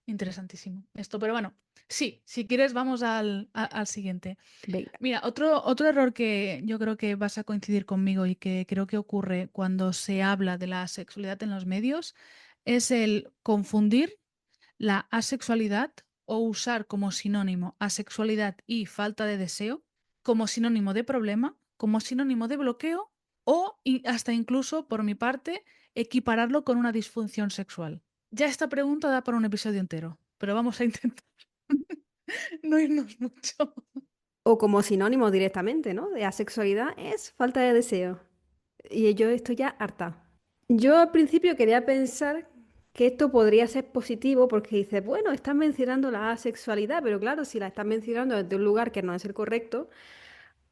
interesantísimo esto, pero bueno, sí, si quieres vamos al siguiente. venga. Mira, otro error que yo creo que vas a coincidir conmigo y que creo que ocurre cuando se habla de la sexualidad en los medios es el confundir la asexualidad o usar como sinónimo asexualidad y falta de deseo, como sinónimo de problema, como sinónimo de bloqueo o hasta incluso, por mi parte, equipararlo con una disfunción sexual. Ya esta pregunta da para un episodio entero, pero vamos a intentar no irnos mucho. O como sinónimo directamente, ¿no? De asexualidad es falta de deseo. Y yo estoy ya harta. Yo al principio quería pensar que esto podría ser positivo porque dices, bueno, están mencionando la asexualidad, pero claro, si la están mencionando desde un lugar que no es el correcto,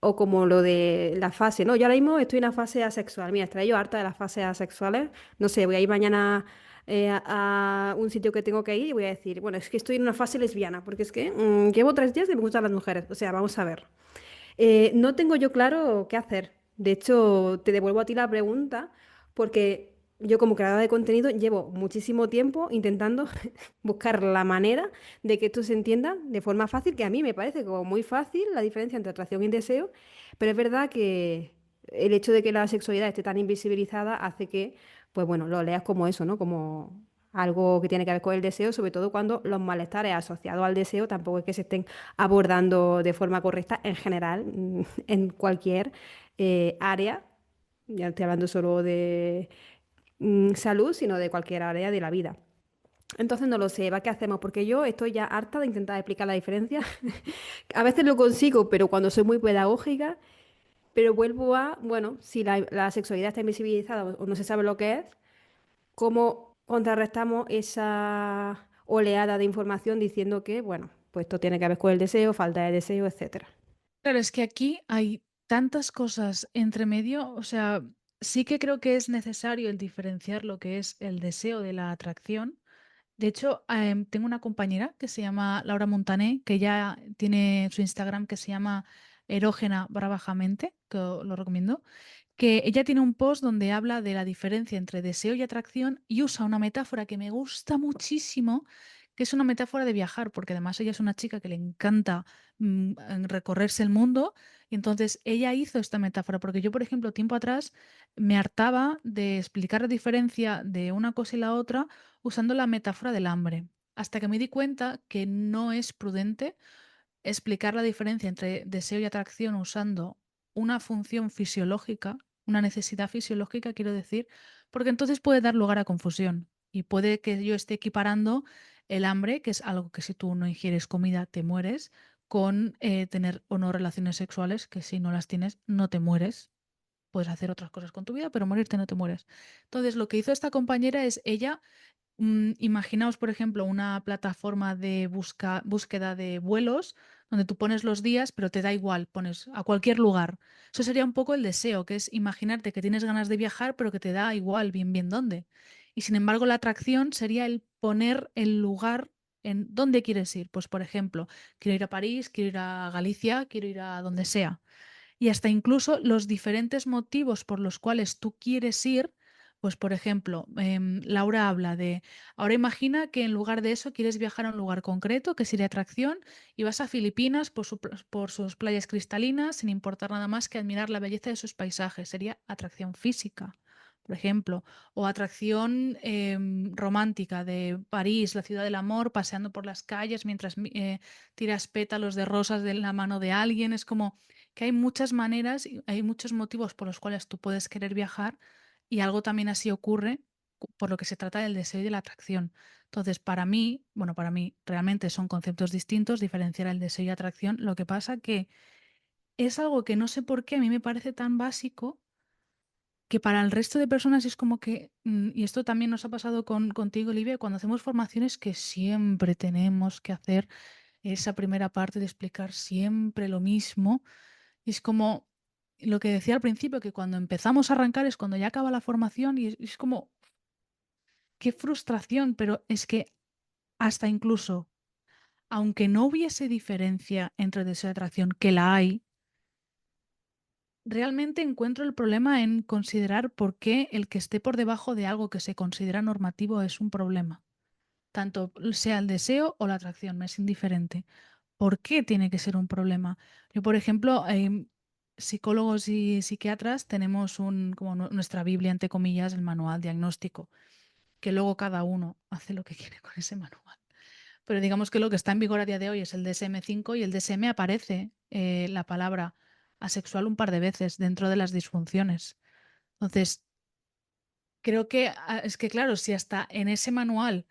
o como lo de la fase, ¿no? Yo ahora mismo estoy en una fase asexual. Mira, estaré yo harta de las fases asexuales. No sé, voy a ir mañana a un sitio que tengo que ir y voy a decir, bueno, es que estoy en una fase lesbiana, porque es que llevo 3 días y me gustan las mujeres. O sea, vamos a ver. No tengo yo claro qué hacer. De hecho, te devuelvo a ti la pregunta porque yo como creadora de contenido llevo muchísimo tiempo intentando buscar la manera de que esto se entienda de forma fácil, que a mí me parece como muy fácil la diferencia entre atracción y deseo, pero es verdad que el hecho de que la sexualidad esté tan invisibilizada hace que, pues bueno, lo leas como eso, ¿no? Como algo que tiene que ver con el deseo, sobre todo cuando los malestares asociados al deseo tampoco es que se estén abordando de forma correcta en general, en cualquier área. Ya no estoy hablando solo de salud, sino de cualquier área de la vida. Entonces no lo sé, ¿va? ¿Qué hacemos? Porque yo estoy ya harta de intentar explicar la diferencia. A veces lo consigo, pero cuando soy muy pedagógica, pero vuelvo a, bueno, si la sexualidad está invisibilizada o no se sabe lo que es, ¿cómo contrarrestamos esa oleada de información diciendo que, bueno, pues esto tiene que ver con el deseo, falta de deseo, etcétera. Claro, es que aquí hay tantas cosas entre medio, o sea, sí que creo que es necesario el diferenciar lo que es el deseo de la atracción. De hecho, tengo una compañera que se llama Laura Montané, que ya tiene su Instagram que se llama erógena barra bajamente, que lo recomiendo, que ella tiene un post donde habla de la diferencia entre deseo y atracción y usa una metáfora que me gusta muchísimo, que es una metáfora de viajar, porque además ella es una chica que le encanta recorrerse el mundo, y entonces ella hizo esta metáfora, porque yo, por ejemplo, tiempo atrás me hartaba de explicar la diferencia de una cosa y la otra usando la metáfora del hambre, hasta que me di cuenta que no es prudente explicar la diferencia entre deseo y atracción usando una función fisiológica, una necesidad fisiológica, quiero decir, porque entonces puede dar lugar a confusión y puede que yo esté equiparando el hambre, que es algo que si tú no ingieres comida te mueres, con tener o no relaciones sexuales, que si no las tienes no te mueres. Puedes hacer otras cosas con tu vida, pero morirte no te mueres. Entonces, lo que hizo esta compañera es ella. Imaginaos, por ejemplo, una plataforma de búsqueda de vuelos donde tú pones los días, pero te da igual, pones a cualquier lugar. Eso sería un poco el deseo, que es imaginarte que tienes ganas de viajar, pero que te da igual bien dónde. Y sin embargo, la atracción sería el poner el lugar en dónde quieres ir. Pues, por ejemplo, quiero ir a París, quiero ir a Galicia, quiero ir a donde sea. Y hasta incluso los diferentes motivos por los cuales tú quieres ir, pues por ejemplo, Laura habla de, ahora imagina que en lugar de eso quieres viajar a un lugar concreto, que sería atracción, y vas a Filipinas por sus playas cristalinas, sin importar nada más que admirar la belleza de sus paisajes, sería atracción física, por ejemplo, o atracción romántica de París, la ciudad del amor, paseando por las calles mientras tiras pétalos de rosas de la mano de alguien, es como que hay muchas maneras y hay muchos motivos por los cuales tú puedes querer viajar y algo también así ocurre por lo que se trata del deseo y de la atracción. Entonces, para mí, bueno, para mí realmente son conceptos distintos, diferenciar el deseo y atracción. Lo que pasa que es algo que no sé por qué a mí me parece tan básico que para el resto de personas es como que, y esto también nos ha pasado contigo, Olivia, cuando hacemos formaciones que siempre tenemos que hacer esa primera parte de explicar siempre lo mismo. Y es como lo que decía al principio, que cuando empezamos a arrancar es cuando ya acaba la formación y es como, qué frustración, pero es que hasta incluso, aunque no hubiese diferencia entre deseo y atracción, que la hay, realmente encuentro el problema en considerar por qué el que esté por debajo de algo que se considera normativo es un problema. Tanto sea el deseo o la atracción, me es indiferente. ¿Por qué tiene que ser un problema? Yo, por ejemplo, psicólogos y psiquiatras tenemos como nuestra Biblia, entre comillas, el manual diagnóstico, que luego cada uno hace lo que quiere con ese manual. Pero digamos que lo que está en vigor a día de hoy es el DSM-5 y el DSM aparece la palabra asexual un par de veces dentro de las disfunciones. Entonces, creo que es que, claro, si hasta en ese manual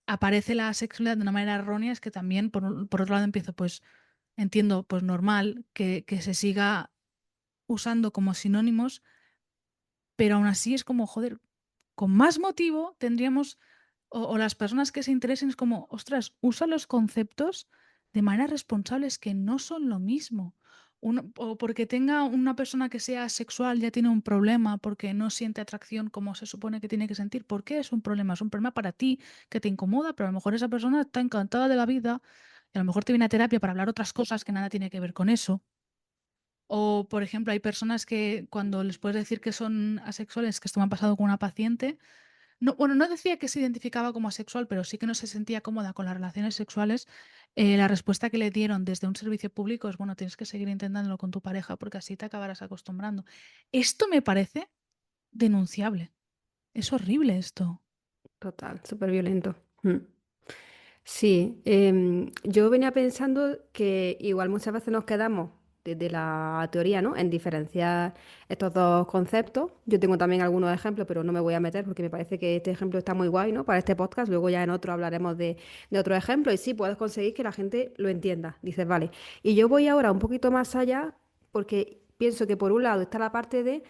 aparece la sexualidad de una manera errónea, es que también, por otro lado, empiezo, pues, entiendo, pues normal que se siga usando como sinónimos, pero aún así es como, joder, con más motivo tendríamos, o las personas que se interesen es como, ostras, usa los conceptos de manera responsables que no son lo mismo. O porque tenga una persona que sea sexual ya tiene un problema porque no siente atracción como se supone que tiene que sentir. ¿Por qué es un problema? Es un problema para ti que te incomoda, pero a lo mejor esa persona está encantada de la vida y a lo mejor te viene a terapia para hablar otras cosas que nada tiene que ver con eso. O, por ejemplo, hay personas que cuando les puedes decir que son asexuales, que esto me ha pasado con una paciente, no, bueno, no decía que se identificaba como asexual, pero sí que no se sentía cómoda con las relaciones sexuales. La respuesta que le dieron desde un servicio público es, bueno, tienes que seguir intentándolo con tu pareja porque así te acabarás acostumbrando. Esto me parece denunciable. Es horrible esto. Total, súper violento. Sí, yo venía pensando que igual muchas veces nos quedamos desde la teoría, ¿no? En diferenciar estos dos conceptos. Yo tengo también algunos ejemplos, pero no me voy a meter porque me parece que este ejemplo está muy guay, ¿no? Para este podcast. Luego ya en otro hablaremos de otro ejemplo y sí, puedes conseguir que la gente lo entienda. Dices, vale. Y yo voy ahora un poquito más allá porque pienso que por un lado está la parte de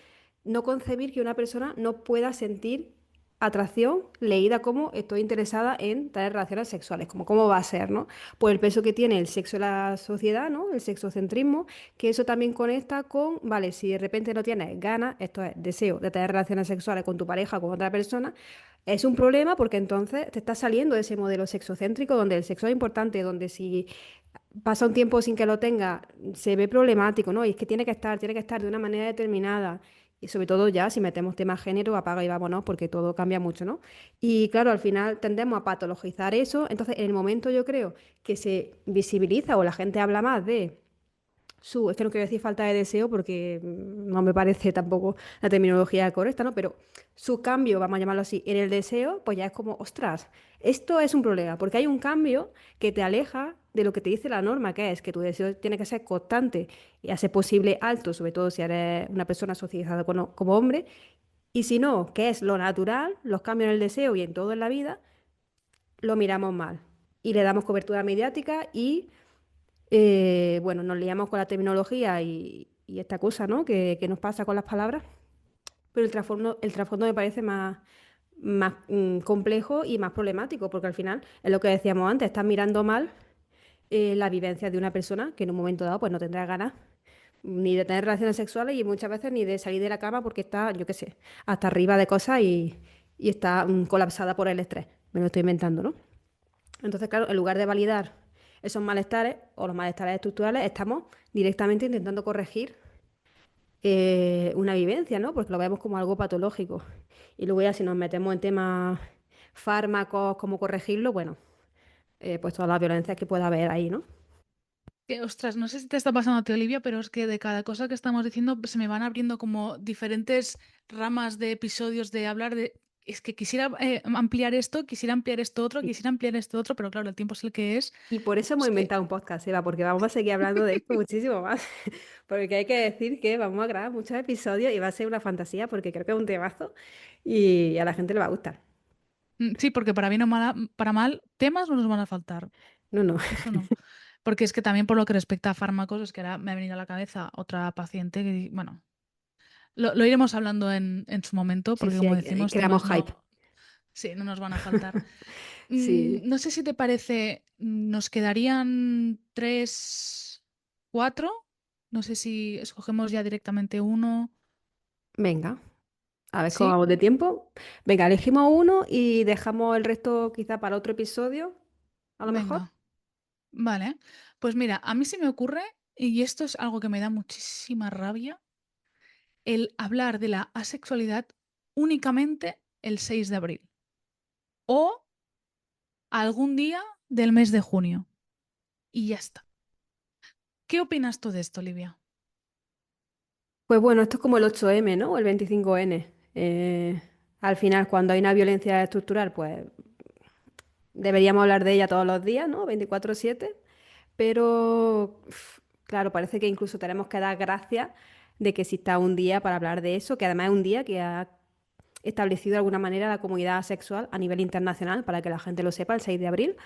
no concebir que una persona no pueda sentir atracción leída como estoy interesada en tener relaciones sexuales, como cómo va a ser, ¿no? Por el peso que tiene el sexo en la sociedad, ¿no? El sexocentrismo, que eso también conecta con, vale, si de repente no tienes ganas, esto es deseo de tener relaciones sexuales con tu pareja o con otra persona, es un problema porque entonces te estás saliendo de ese modelo sexocéntrico donde el sexo es importante, donde si pasa un tiempo sin que lo tenga, se ve problemático, ¿no? Y es que tiene que estar de una manera determinada. Y sobre todo ya, si metemos tema género, apaga y vámonos, porque todo cambia mucho, ¿no? Y claro, al final tendemos a patologizar eso. Entonces, en el momento yo creo que se visibiliza o la gente habla más de es que no quiero decir falta de deseo porque no me parece tampoco la terminología correcta, ¿no? Pero su cambio, vamos a llamarlo así, en el deseo, pues ya es como, ostras, esto es un problema, porque hay un cambio que te aleja de lo que te dice la norma, que es que tu deseo tiene que ser constante y a ser posible alto, sobre todo si eres una persona socializada como hombre, y si no, que es lo natural, los cambios en el deseo y en todo en la vida, lo miramos mal y le damos cobertura mediática y bueno, nos liamos con la terminología y esta cosa, ¿no? Que nos pasa con las palabras, pero el trasfondo me parece más complejo y más problemático, porque al final es lo que decíamos antes, estás mirando mal la vivencia de una persona que en un momento dado pues no tendrá ganas ni de tener relaciones sexuales y muchas veces ni de salir de la cama porque está, yo qué sé, hasta arriba de cosas y está colapsada por el estrés. Me lo estoy inventando, ¿no? Entonces, claro, en lugar de validar esos malestares o los malestares estructurales, estamos directamente intentando corregir una vivencia, ¿no? Porque lo vemos como algo patológico. Y luego ya si nos metemos en temas fármacos, cómo corregirlo, bueno, pues todas las violencias que pueda haber ahí, ¿no? Que, ostras, no sé si te está pasando a ti, Olivia, pero es que de cada cosa que estamos diciendo se me van abriendo como diferentes ramas de episodios de hablar de... Es que quisiera ampliar esto, quisiera ampliar esto otro, Y, quisiera ampliar esto otro, pero claro, el tiempo es el que es. y por eso hemos Es que, inventado un podcast, Eva, porque vamos a seguir hablando de esto muchísimo más. Porque hay que decir que vamos a grabar muchos episodios y va a ser una fantasía porque creo que es un temazo y a la gente le va a gustar. sí, porque para bien o para mal, temas no nos van a faltar. No, no. Eso no. Porque es que también por lo que respecta a fármacos, es que ahora me ha venido a la cabeza otra paciente que, bueno, lo iremos hablando en su momento, Sí, porque sí, como decimos, creamos temas hype. no, sí, no nos van a faltar. Sí. No sé si te parece, nos quedarían tres, cuatro. No sé si escogemos ya directamente uno. Venga, a ver cómo Sí, vamos de tiempo. Venga, elegimos uno y dejamos el resto quizá para otro episodio, a lo mejor. venga, vale. Pues mira, a mí se me ocurre, y esto es algo que me da muchísima rabia, el hablar de la asexualidad únicamente el 6 de abril o algún día del mes de junio. Y ya está. ¿Qué opinas tú de esto, Olivia? Pues bueno, esto es como el 8M, ¿no? O el 25N. Al final, cuando hay una violencia estructural, pues deberíamos hablar de ella todos los días, ¿no? 24/7. Pero, claro, parece que incluso tenemos que dar gracias de que exista un día para hablar de eso, que además es un día que ha establecido de alguna manera la comunidad sexual a nivel internacional, para que la gente lo sepa, el 6 de abril.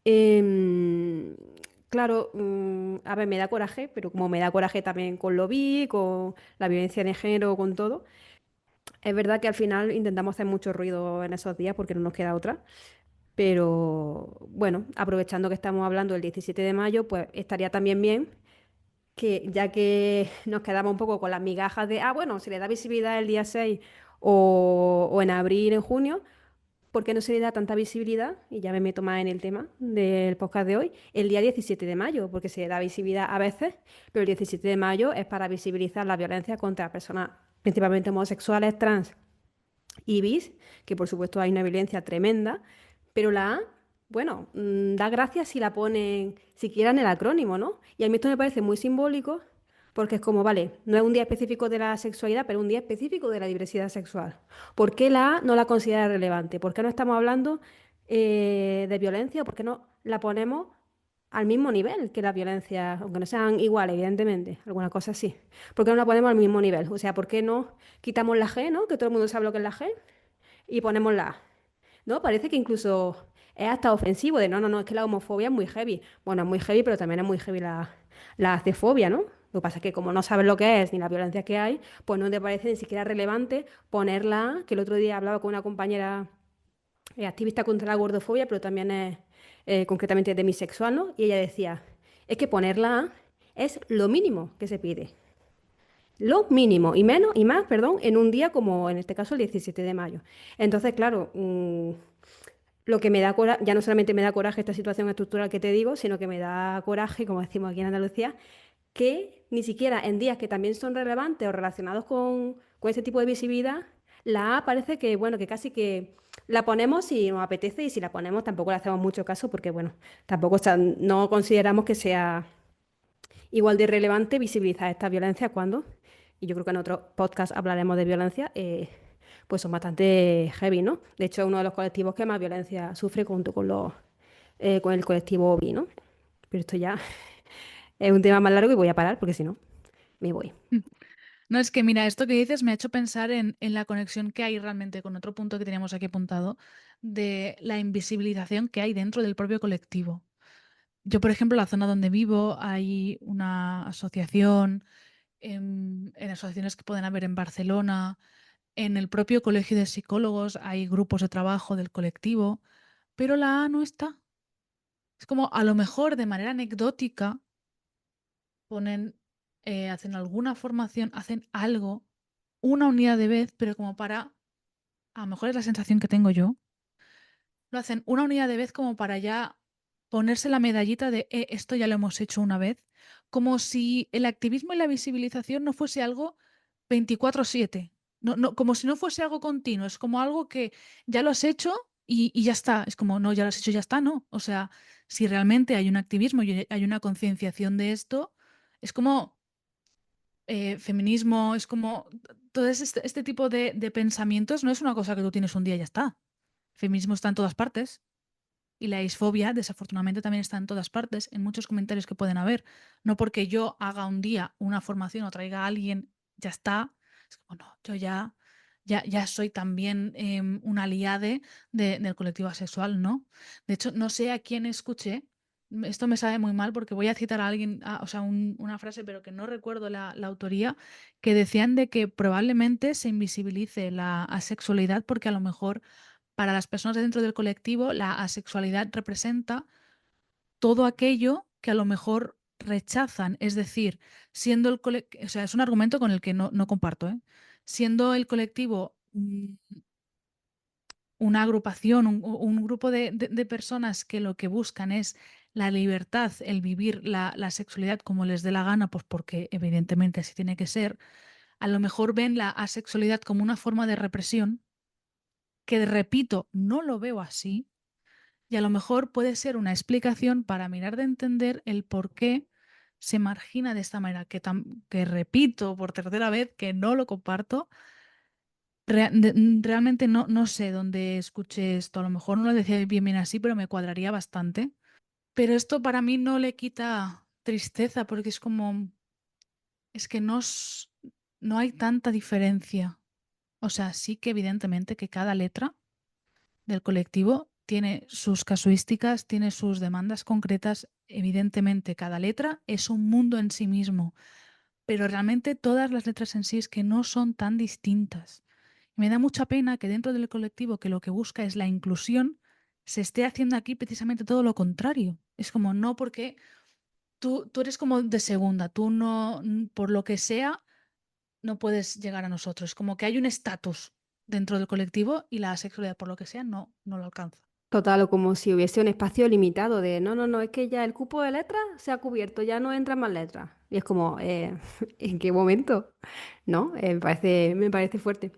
Em, claro, a ver, me da coraje, pero como me da coraje también con lo bi, con la violencia de género, con todo, es verdad que al final intentamos hacer mucho ruido en esos días porque no nos queda otra. Pero bueno, aprovechando que estamos hablando del 17 de mayo, pues estaría también bien que ya que nos quedamos un poco con las migajas de, bueno, se le da visibilidad el día 6 o en abril, en junio, ¿por qué no se le da tanta visibilidad? Y ya me meto más en el tema del podcast de hoy, el día 17 de mayo, porque se le da visibilidad a veces, pero el 17 de mayo es para visibilizar la violencia contra personas principalmente homosexuales, trans y bis, que por supuesto hay una violencia tremenda, pero la A, bueno, da gracias si la ponen siquiera en el acrónimo, ¿no? Y a mí esto me parece muy simbólico porque es como, vale, no es un día específico de la sexualidad, pero un día específico de la diversidad sexual. ¿Por qué la A no la considera relevante? ¿Por qué no estamos hablando de violencia? ¿Por qué no la ponemos al mismo nivel que la violencia, aunque no sean iguales, evidentemente, algunas cosas sí? ¿Por qué no la ponemos al mismo nivel? O sea, ¿por qué no quitamos la G, ¿no? Que todo el mundo sabe lo que es la G, y ponemos la A. ¿No? Parece que incluso es hasta ofensivo de no, no, no, es que la homofobia es muy heavy. Bueno, es muy heavy, pero también es muy heavy la acefobia, ¿no? Lo que pasa es que como no sabes lo que es ni la violencia que hay, pues no te parece ni siquiera relevante ponerla, que el otro día hablaba con una compañera activista contra la gordofobia, pero también es concretamente demisexual, ¿no? Y ella decía, es que ponerla es lo mínimo que se pide. Lo mínimo, y menos, y más, perdón, en un día como en este caso el 17 de mayo. Entonces, claro, lo que me da coraje, ya no solamente me da coraje esta situación estructural que te digo, sino que me da coraje, como decimos aquí en Andalucía, que ni siquiera en días que también son relevantes o relacionados con ese tipo de visibilidad, la A parece que, bueno, que casi que la ponemos si nos apetece y si la ponemos tampoco le hacemos mucho caso porque, bueno, tampoco, o sea, no consideramos que sea igual de relevante visibilizar esta violencia cuando, y yo creo que en otro podcast hablaremos de violencia, pues son bastante heavy, ¿no? De hecho, es uno de los colectivos que más violencia sufre junto con el colectivo bi, ¿no? Pero esto ya es un tema más largo y voy a parar porque si no, me voy. No, es que mira, esto que dices me ha hecho pensar en la conexión que hay realmente con otro punto que teníamos aquí apuntado, de la invisibilización que hay dentro del propio colectivo. Yo, por ejemplo, en la zona donde vivo hay una asociación, en asociaciones que pueden haber en Barcelona, en el propio colegio de psicólogos hay grupos de trabajo del colectivo, pero la A no está. Es como a lo mejor de manera anecdótica ponen, hacen alguna formación, hacen algo, una unidad de vez, pero como para, a lo mejor es la sensación que tengo yo, lo hacen una unidad de vez como para ya ponerse la medallita de esto ya lo hemos hecho una vez, como si el activismo y la visibilización no fuese algo 24/7, como si no fuese algo continuo, es como algo que ya lo has hecho y ya está, es como, no, ya lo has hecho, ya está, no. O sea, si realmente hay un activismo y hay una concienciación de esto, es como feminismo, es como todo este tipo de pensamientos no es una cosa que tú tienes un día y ya está. El feminismo está en todas partes. Y la disfobia, desafortunadamente, también está en todas partes, en muchos comentarios que pueden haber. No porque yo haga un día una formación o traiga a alguien, ya está. Es como, no, yo ya soy también una aliade del colectivo asexual, ¿no? De hecho, no sé a quién escuché. Esto me sabe muy mal porque voy a citar a alguien, o sea, una frase, pero que no recuerdo la autoría, que decían de que probablemente se invisibilice la asexualidad porque a lo mejor para las personas dentro del colectivo, la asexualidad representa todo aquello que a lo mejor rechazan. Es decir, siendo el colectivo, o sea, es un argumento con el que no comparto, ¿eh? Siendo el colectivo una agrupación, un grupo de personas que lo que buscan es la libertad, el vivir la sexualidad como les dé la gana, pues porque evidentemente así tiene que ser, a lo mejor ven la asexualidad como una forma de represión, que repito, no lo veo así. Y a lo mejor puede ser una explicación para mirar de entender el por qué se margina de esta manera, que repito por tercera vez que no lo comparto. Realmente no sé dónde escuché esto, a lo mejor no lo decía bien así, pero me cuadraría bastante. Pero esto para mí no le quita tristeza, porque es como, es que no hay tanta diferencia. O sea, sí que evidentemente que cada letra del colectivo tiene sus casuísticas, tiene sus demandas concretas. Evidentemente, cada letra es un mundo en sí mismo, pero realmente todas las letras en sí es que no son tan distintas. Me da mucha pena que dentro del colectivo que lo que busca es la inclusión, se esté haciendo aquí precisamente todo lo contrario. Es como no porque tú eres como de segunda, tú no, por lo que sea, no puedes llegar a nosotros. Como que hay un estatus dentro del colectivo y la sexualidad, por lo que sea, no lo alcanza. Total, o como si hubiese un espacio limitado de, no, es que ya el cupo de letras se ha cubierto, ya no entran más letras. Y es como, ¿en qué momento? ¿No? Me parece fuerte.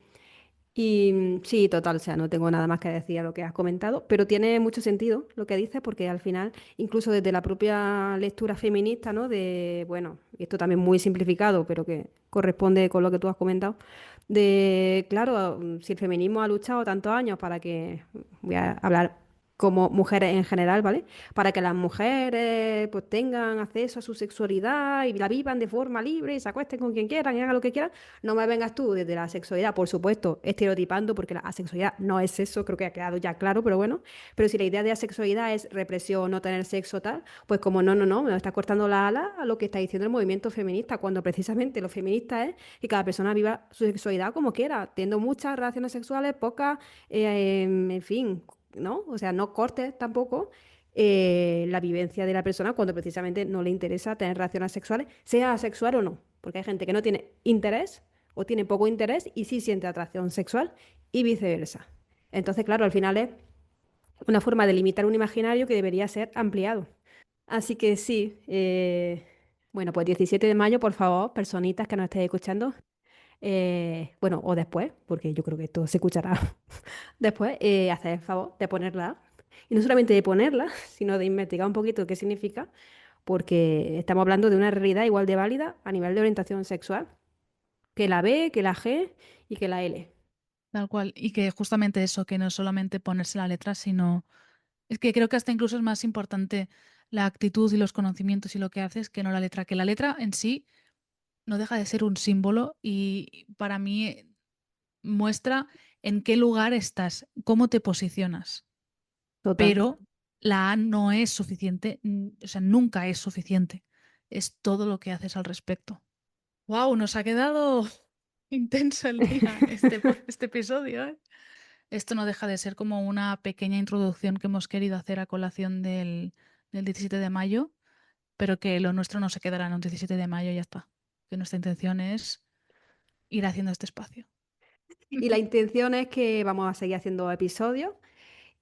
Y sí, total, o sea, no tengo nada más que decir a lo que has comentado, pero tiene mucho sentido lo que dices, porque al final, incluso desde la propia lectura feminista, ¿no? De, bueno, y esto también muy simplificado, pero que corresponde con lo que tú has comentado, de, claro, si el feminismo ha luchado tantos años para que, voy a hablar como mujeres en general, ¿vale? Para que las mujeres pues tengan acceso a su sexualidad y la vivan de forma libre y se acuesten con quien quieran y hagan lo que quieran. No me vengas tú desde la sexualidad, por supuesto, estereotipando, porque la asexualidad no es eso, creo que ha quedado ya claro, pero bueno. Pero si la idea de asexualidad es represión, no tener sexo, tal, pues como no, me está cortando la ala a lo que está diciendo el movimiento feminista, cuando precisamente lo feminista es que cada persona viva su sexualidad como quiera, teniendo muchas relaciones sexuales, pocas, en fin, ¿no? O sea, no cortes tampoco la vivencia de la persona cuando precisamente no le interesa tener relaciones sexuales, sea asexual o no. Porque hay gente que no tiene interés o tiene poco interés y sí siente atracción sexual y viceversa. Entonces, claro, al final es una forma de limitar un imaginario que debería ser ampliado. Así que sí, bueno, pues 17 de mayo, por favor, personitas que nos estéis escuchando, bueno, o después, porque yo creo que esto se escuchará después, hacer el favor de ponerla. Y no solamente de ponerla, sino de investigar un poquito qué significa, porque estamos hablando de una realidad igual de válida a nivel de orientación sexual que la B, que la G y que la L. Tal cual. Y que justamente eso, que no es solamente ponerse la letra, sino... Es que creo que hasta incluso es más importante la actitud y los conocimientos y lo que haces que no la letra. Que la letra en sí no deja de ser un símbolo y para mí muestra en qué lugar estás, cómo te posicionas. Total. Pero la A no es suficiente, o sea, nunca es suficiente. Es todo lo que haces al respecto. ¡Wow! Nos ha quedado intenso el día, este episodio, ¿eh? Esto no deja de ser como una pequeña introducción que hemos querido hacer a colación del 17 de mayo, pero que lo nuestro no se quedará en un 17 de mayo y ya está. Que nuestra intención es ir haciendo este espacio. Y la intención es que vamos a seguir haciendo episodios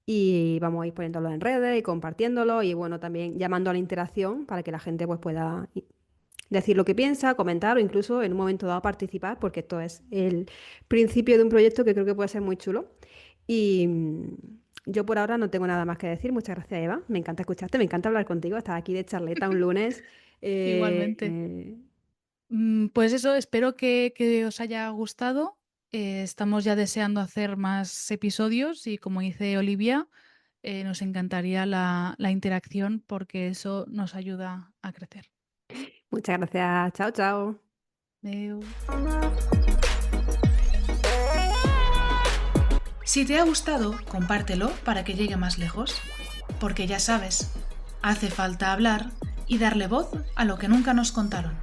y vamos a ir poniéndolo en redes y compartiéndolo y bueno, también llamando a la interacción para que la gente pues pueda decir lo que piensa, comentar o incluso en un momento dado participar, porque esto es el principio de un proyecto que creo que puede ser muy chulo. Y yo por ahora no tengo nada más que decir. Muchas gracias, Eva. Me encanta escucharte, me encanta hablar contigo. Estás aquí de charleta un lunes. Eh, Igualmente. eh, Pues eso, espero que os haya gustado. Estamos ya deseando hacer más episodios y como dice Olivia, nos encantaría la interacción porque eso nos ayuda a crecer. Muchas gracias. Chao, chao. Adeu. Si te ha gustado, compártelo para que llegue más lejos. Porque ya sabes, hace falta hablar y darle voz a lo que nunca nos contaron.